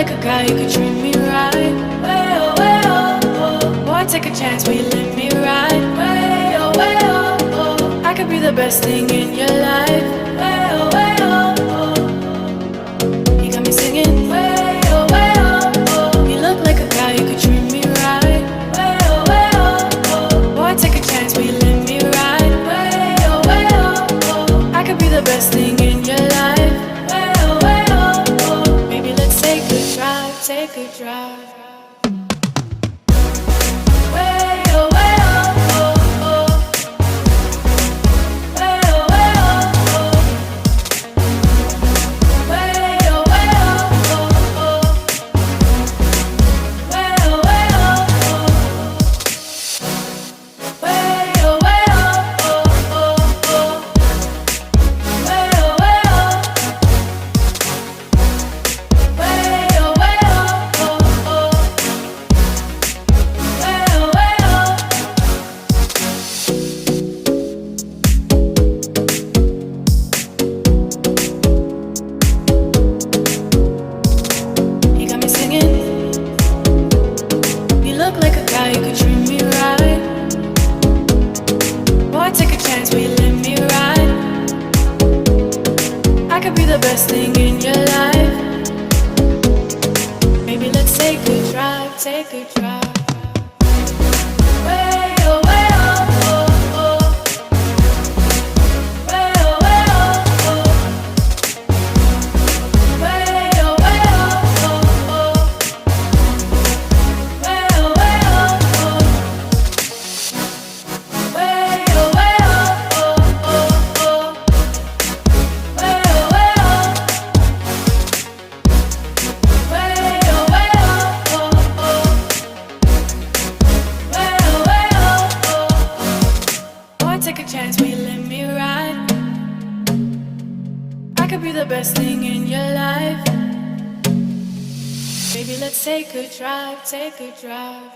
like a guy, you could treat me right. Way oh, way oh, oh. Boy, take a chance, will you let me ride? Way oh, way oh, oh. I could be the best thing in your life. Way oh, way oh, oh. You got me singing. Way oh, way oh, oh. You look like a guy, you could treat me right. Way oh, oh. Boy, take a chance, will you let me ride? Way oh, oh. I could be the best thing in your life. Way oh, oh. Maybe let's take a drive, take a drive. Way oh, oh, oh. Way oh, oh. Way oh, oh. Way oh, oh. Way oh, you got me singing. You look like a guy, you could treat me right. Boy, take a chance, will you let me ride? I could be the best thing in your life. Maybe let's take a drive, take a drive. Way oh, oh, oh. Way oh, oh. Way oh, oh. Way oh, oh. Way oh, oh. Way oh, oh. Way oh, boy, take a chance, will you let me ride? I could be the best thing in your life. Baby, let's take a drive, take a drive.